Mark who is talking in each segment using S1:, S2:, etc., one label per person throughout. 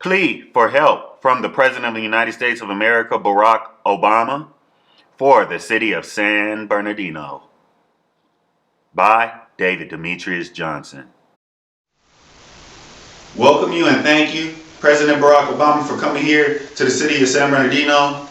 S1: Plea for help from the President of the United States of America, Barack Obama, for the city of San Bernardino. By David Demetrius Johnson. Welcome you and thank you, President Barack Obama, for coming here to the city of San Bernardino.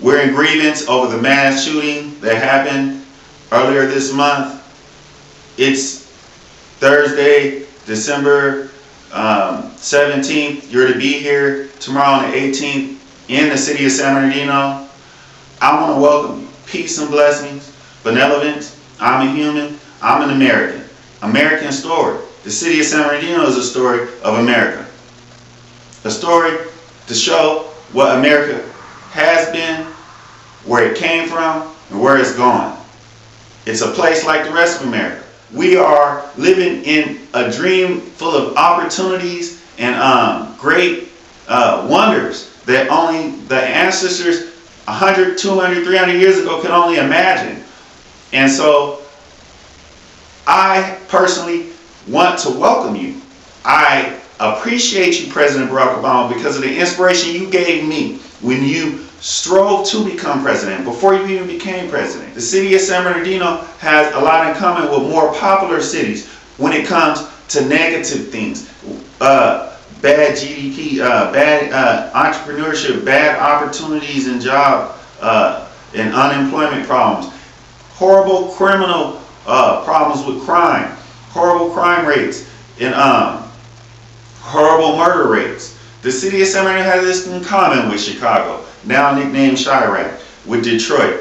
S1: We're in grievance over the mass shooting that happened earlier this month. It's Thursday, December 17th. You're to be here tomorrow on the 18th in the city of San Bernardino. I want to welcome you. Peace and blessings, benevolence. I'm a human. I'm an American. American story. The city of San Bernardino is a story of America. A story to show what America has been, where it came from, and where it's gone. It's a place like the rest of America. We are living in a dream full of opportunities and great wonders that only the ancestors 100, 200, 300 years ago could only imagine. And so I personally want to welcome you. I appreciate you, President Barack Obama, because of the inspiration you gave me when you strove to become president, before you even became president. The city of San Bernardino has a lot in common with more popular cities when it comes to negative things. Bad GDP, bad entrepreneurship, bad opportunities and job and unemployment problems, horrible criminal problems with crime, horrible crime rates, and horrible murder rates. The city of San Bernardino has this in common with Chicago, now nicknamed Chirac, with Detroit.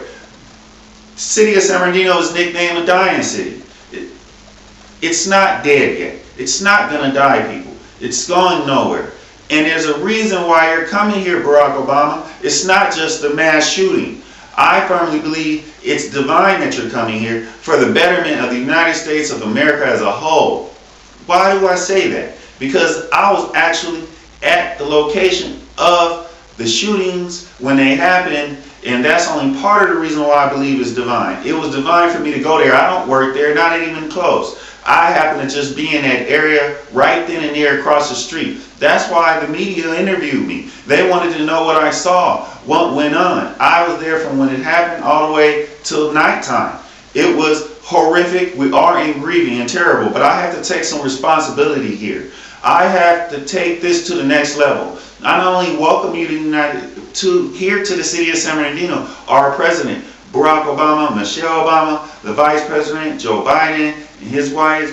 S1: The city of San Bernardino is nicknamed a dying city. It's not dead yet. It's not going to die, people. It's going nowhere. And there's a reason why you're coming here, Barack Obama. It's not just the mass shooting. I firmly believe it's divine that you're coming here for the betterment of the United States of America as a whole. Why do I say that? Because I was actually at the location of the shootings when they happened, and that's only part of the reason why I believe it's divine. It was divine for me to go there. I don't work there, not even close. I happen to just be in that area right then and there across the street. That's why the media interviewed me. They wanted to know what I saw, what went on. I was there from when it happened all the way till nighttime. It was horrific. We are in grieving and terrible, but I have to take some responsibility here. I have to take this to the next level. I not only welcome you here to the city of San Bernardino, our president, Barack Obama, Michelle Obama, the vice president, Joe Biden, and his wife.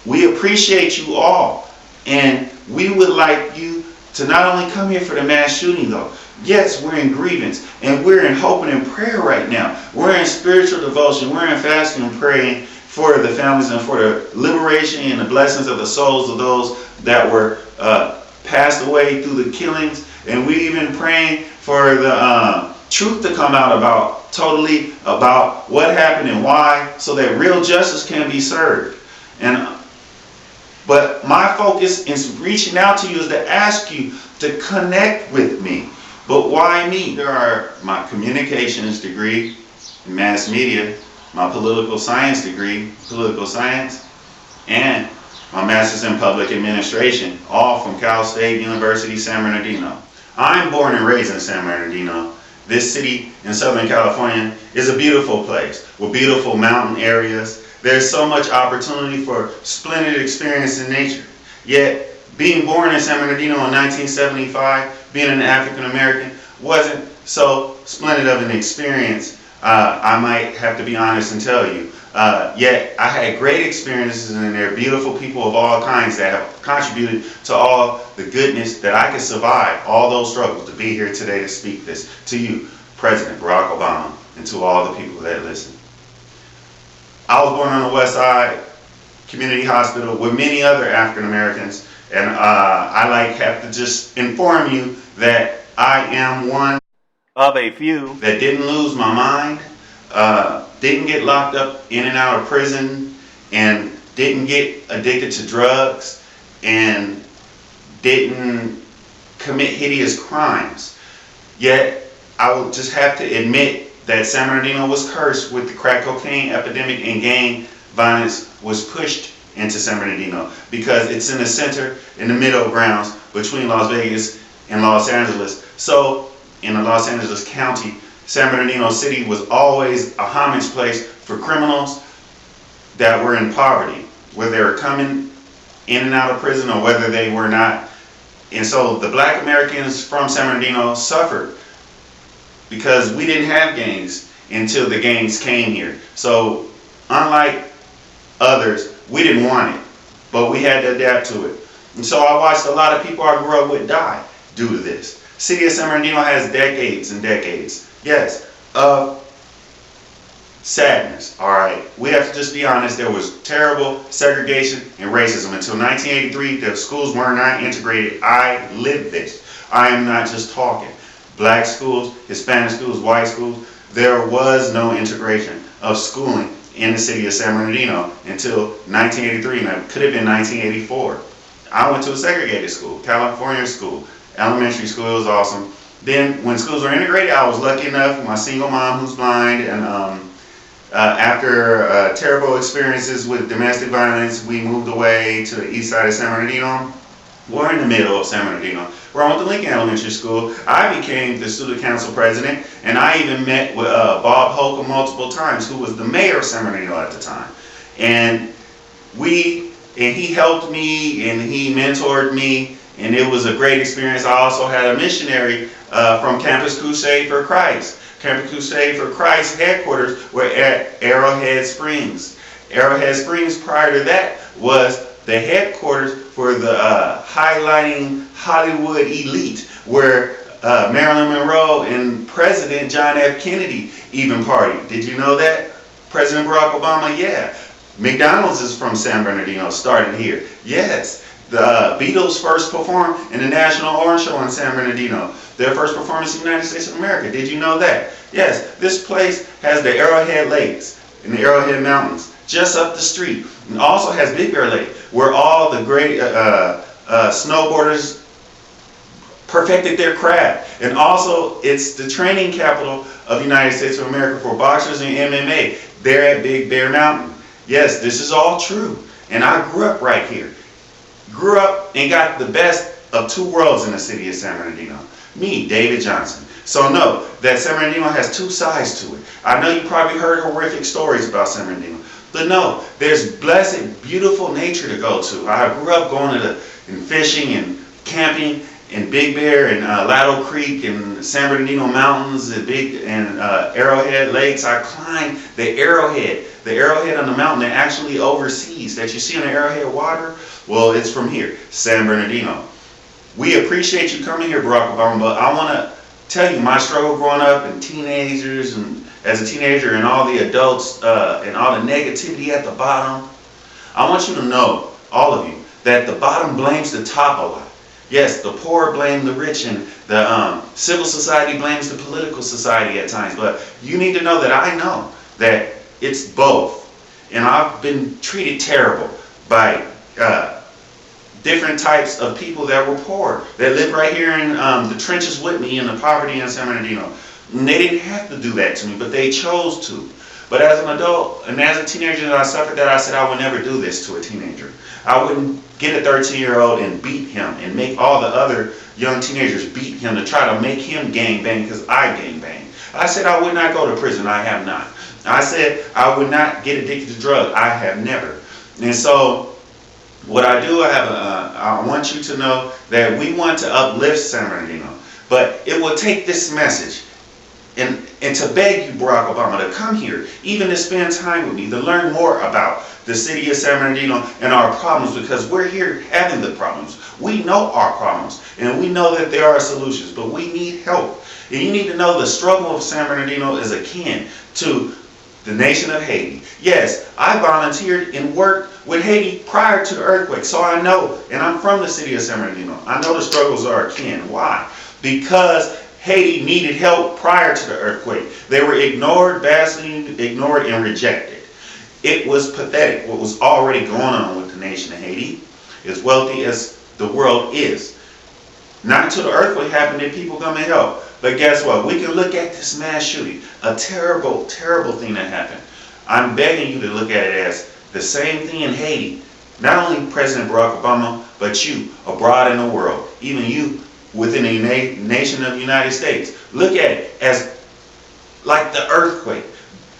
S1: We appreciate you all. And we would like you to not only come here for the mass shooting, though. Yes, we're in grievance, and we're in hope and in prayer right now. We're in spiritual devotion. We're in fasting and praying for the families and for the liberation and the blessings of the souls of those that were passed away through the killings. And we even praying for the truth to come out about what happened and why, so that real justice can be served. But my focus in reaching out to you is to ask you to connect with me. But why me? There are my communications degree in mass media, my political science degree, political science, and my master's in public administration, all from Cal State University, San Bernardino. I'm born and raised in San Bernardino. This city in Southern California is a beautiful place with beautiful mountain areas. There's so much opportunity for splendid experience in nature. Yet, being born in San Bernardino in 1975, being an African American, wasn't so splendid of an experience. I might have to be honest and tell you. Yet I had great experiences, and there are beautiful people of all kinds that have contributed to all the goodness that I could survive, all those struggles, to be here today to speak this to you, President Barack Obama, and to all the people that listen. I was born on the West Side Community Hospital with many other African Americans, and I have to just inform you that I am one of a few that didn't lose my mind, didn't get locked up in and out of prison, and didn't get addicted to drugs, and didn't commit hideous crimes. Yet I will just have to admit that San Bernardino was cursed with the crack cocaine epidemic, and gang violence was pushed into San Bernardino because it's in the center, in the middle grounds between Las Vegas and Los Angeles. So in the Los Angeles County, San Bernardino City was always a homage place for criminals that were in poverty, whether they were coming in and out of prison or whether they were not. And so the black Americans from San Bernardino suffered because we didn't have gangs until the gangs came here. So unlike others, we didn't want it, but we had to adapt to it. And so I watched a lot of people I grew up with die due to this. City of San Bernardino has decades and decades, yes, of sadness, all right? We have to just be honest, there was terrible segregation and racism. Until 1983, the schools were not integrated. I lived this. I am not just talking. Black schools, Hispanic schools, white schools, there was no integration of schooling in the city of San Bernardino until 1983, and it could have been 1984. I went to a segregated school, California school, elementary school. It was awesome. Then when schools were integrated, I was lucky enough, my single mom who's blind, and after terrible experiences with domestic violence, we moved away to the east side of San Bernardino. We're in the middle of San Bernardino. Where I went to Lincoln Elementary School. I became the student council president, and I even met with Bob Holcomb multiple times, who was the mayor of San Bernardino at the time. And he helped me, and he mentored me, and it was a great experience. I also had a missionary from Campus Crusade for Christ. Campus Crusade for Christ headquarters were at Arrowhead Springs. Arrowhead Springs, prior to that, was the headquarters for the highlighting Hollywood elite, where Marilyn Monroe and President John F. Kennedy even partied. Did you know that? President Barack Obama, yeah. McDonald's is from San Bernardino, started here. Yes. The Beatles first performed in the National Orange Show in San Bernardino. Their first performance in the United States of America. Did you know that? Yes, this place has the Arrowhead Lakes and the Arrowhead Mountains just up the street. And also has Big Bear Lake, where all the great snowboarders perfected their craft. And also, it's the training capital of the United States of America for boxers and MMA. They're at Big Bear Mountain. Yes, this is all true. And I grew up right here. Grew up and got the best of two worlds in the city of San Bernardino. Me, David Johnson. So know that San Bernardino has two sides to it. I know you probably heard horrific stories about San Bernardino. But no, there's blessed, beautiful nature to go to. I grew up going to and fishing and camping in Big Bear and Laddo Creek and San Bernardino Mountains and Arrowhead Lakes. I climbed the Arrowhead on the mountain that actually overseas, that you see in the Arrowhead water. Well, it's from here, San Bernardino. We appreciate you coming here, Barack Obama, but I want to tell you my struggle growing up and teenagers and as a teenager and all the adults and all the negativity at the bottom. I want you to know, all of you, that the bottom blames the top a lot. Yes, the poor blame the rich, and the civil society blames the political society at times. But you need to know that I know that it's both. And I've been treated terrible by different types of people that were poor, that lived right here in the trenches with me in the poverty in San Bernardino. And they didn't have to do that to me, but they chose to. But as an adult and as a teenager that I suffered that, I said I would never do this to a teenager. I wouldn't get a 13-year-old and beat him and make all the other young teenagers beat him to try to make him gang bang because I gang bang. I said I would not go to prison. I have not. I said I would not get addicted to drugs. I have never. And so what I do, I want you to know that we want to uplift San Bernardino. But it will take this message and to beg you, Barack Obama, to come here, even to spend time with me, to learn more about the city of San Bernardino and our problems, because we're here having the problems. We know our problems, and we know that there are solutions, but we need help. And you need to know the struggle of San Bernardino is akin to the nation of Haiti. Yes, I volunteered and worked with Haiti prior to the earthquake, so I know, and I'm from the city of San Bernardino. I know the struggles are akin. Why? Because Haiti needed help prior to the earthquake. They were ignored, vastly ignored, and rejected. It was pathetic what was already going on with the nation of Haiti, as wealthy as the world is. Not until the earthquake happened did people come and help. But guess what? We can look at this mass shooting, a terrible, terrible thing that happened. I'm begging you to look at it as the same thing in Haiti Not only President Barack Obama, but you abroad in the world, even you within the nation of the United States. Look at it as like the earthquake.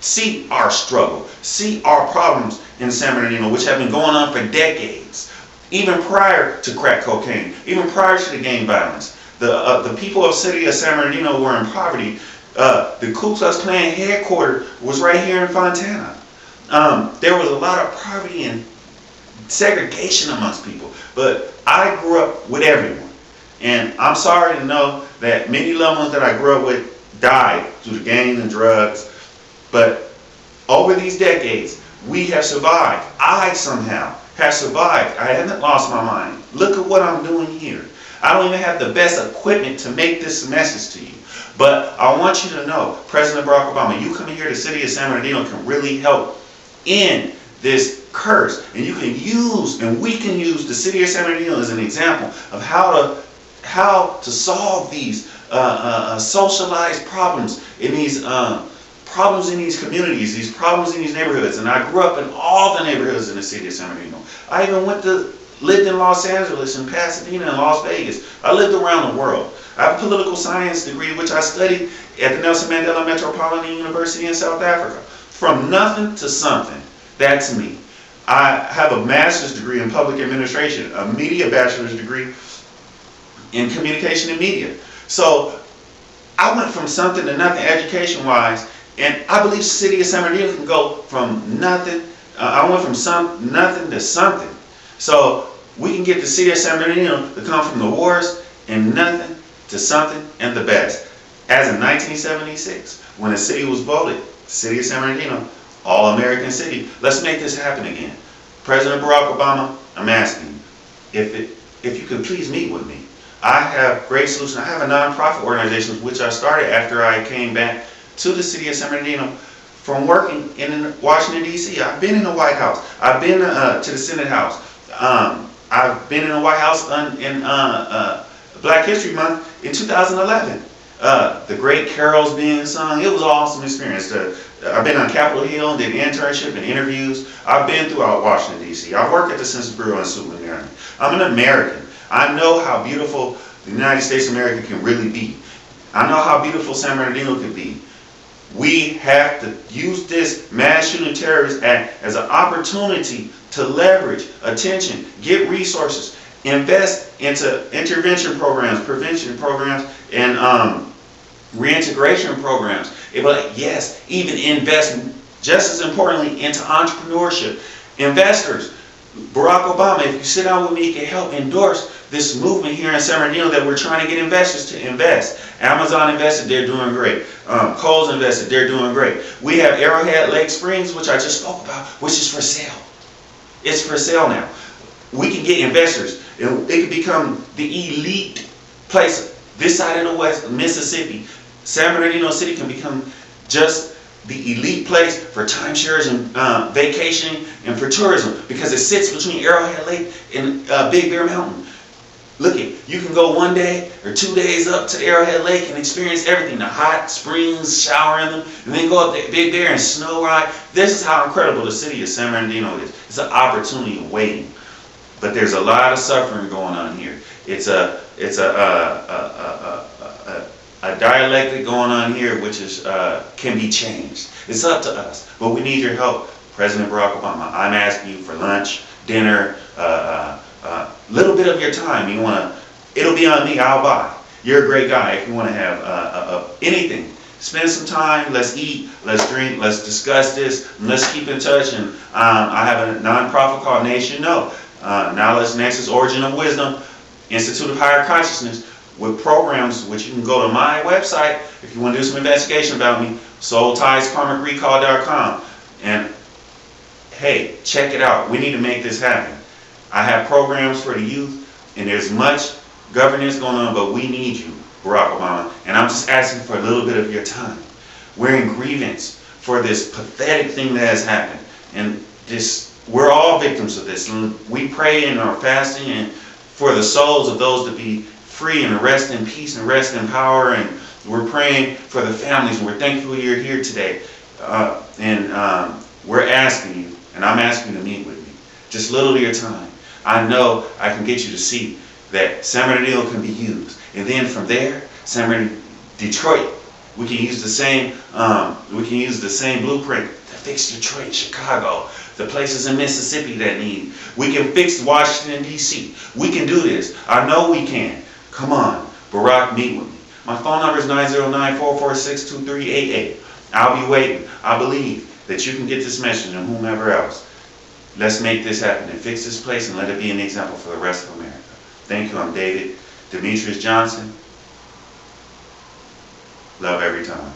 S1: See our struggle. See our problems in San Bernardino, which have been going on for decades. Even prior to crack cocaine, even prior to the gang violence. The people of the city of San Bernardino were in poverty. The Ku Klux Klan headquarters was right here in Fontana. There was a lot of poverty and segregation amongst people. But I grew up with everyone. And I'm sorry to know that many loved ones that I grew up with died due to gangs and drugs. But over these decades, we have survived. I somehow have survived. I haven't lost my mind. Look at what I'm doing here. I don't even have the best equipment to make this message to you. But I want you to know, President Barack Obama, you coming here to the city of San Bernardino can really help end this curse. And you can use, and we can use the city of San Bernardino as an example of how to solve these socialized problems in these problems in these communities, these problems in these neighborhoods. And I grew up in all the neighborhoods in the city of San Bernardino. I even lived in Los Angeles and Pasadena and Las Vegas. I lived around the world. I have a political science degree, which I studied at the Nelson Mandela Metropolitan University in South Africa. From nothing to something. That's me. I have a master's degree in public administration, a media bachelor's degree in communication and media. So I went from something to nothing education-wise, and I believe the city of San Bernardino can go from nothing. I went from nothing to something. So we can get the city of San Bernardino to come from the worst and nothing to something and the best. As in 1976, when the city was voted, city of San Bernardino, all-American city. Let's make this happen again. President Barack Obama, I'm asking you, if you could please meet with me. I have great solutions. I have a nonprofit organization which I started after I came back to the city of San Bernardino from working in Washington, D.C. I've been in the White House. I've been to the Senate House. I've been in the White House in Black History Month in 2011. The great carols being sung. It was an awesome experience. I've been on Capitol Hill, did internship and interviews. I've been throughout Washington, D.C. I've worked at the Census Bureau in Suitland, Maryland. I'm an American. I know how beautiful the United States of America can really be. I know how beautiful San Bernardino can be. We have to use this mass shooting terrorist act as an opportunity to leverage attention, get resources, invest into intervention programs, prevention programs, and reintegration programs. But yes, even invest, just as importantly, into entrepreneurship. Investors, Barack Obama, if you sit down with me, can help endorse this movement here in San Bernardino that we're trying to get investors to invest. Amazon invested, they're doing great. Kohl's invested, they're doing great. We have Arrowhead Lake Springs, which I just spoke about, which is for sale. It's for sale now. We can get investors. It could become the elite place this side of the West, Mississippi. San Bernardino City can become just the elite place for timeshares and vacationing and for tourism because it sits between Arrowhead Lake and Big Bear Mountain. Look it, you can go 1 day or 2 days up to Arrowhead Lake and experience everything. The hot springs, shower in them, and then go up to Big Bear and snow ride. This is how incredible the city of San Bernardino is. It's an opportunity waiting. But there's a lot of suffering going on here. It's a dialectic going on here which is can be changed. It's up to us. But we need your help, President Barack Obama. I'm asking you for lunch, dinner, little bit of your time. You want to, it'll be on me, I'll buy. You're a great guy. If you want to have anything, spend some time, let's eat, let's drink, let's discuss this, and let's keep in touch. And I have a nonprofit called Nation Know, Knowledge, Nexus, Origin of Wisdom, Institute of Higher Consciousness, with programs which you can go to my website if you want to do some investigation about me, soultieskarmicrecall.com. And hey, check it out. We need to make this happen. I have programs for the youth, and there's much governance going on, but we need you, Barack Obama. And I'm just asking for a little bit of your time. We're in grievance for this pathetic thing that has happened. And we're all victims of this. And we pray in our fasting and for the souls of those to be free and rest in peace and rest in power. And we're praying for the families, and we're thankful you're here today. We're asking you, and I'm asking you to meet with me. Just little of your time. I know I can get you to see that San Bernardino can be used. And then from there, Detroit, we can use the same blueprint to fix Detroit, Chicago, the places in Mississippi that need. We can fix Washington, D.C. We can do this. I know we can. Come on, Barack, meet with me. My phone number is 909-446-2388. I'll be waiting. I believe that you can get this message and whomever else. Let's make this happen and fix this place and let it be an example for the rest of America. Thank you. I'm David Demetrius Johnson. Love every time.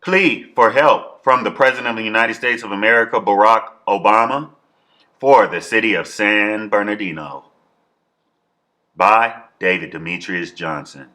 S1: Plea for help from the President of the United States of America, Barack Obama, for the city of San Bernardino. By David Demetrius Johnson.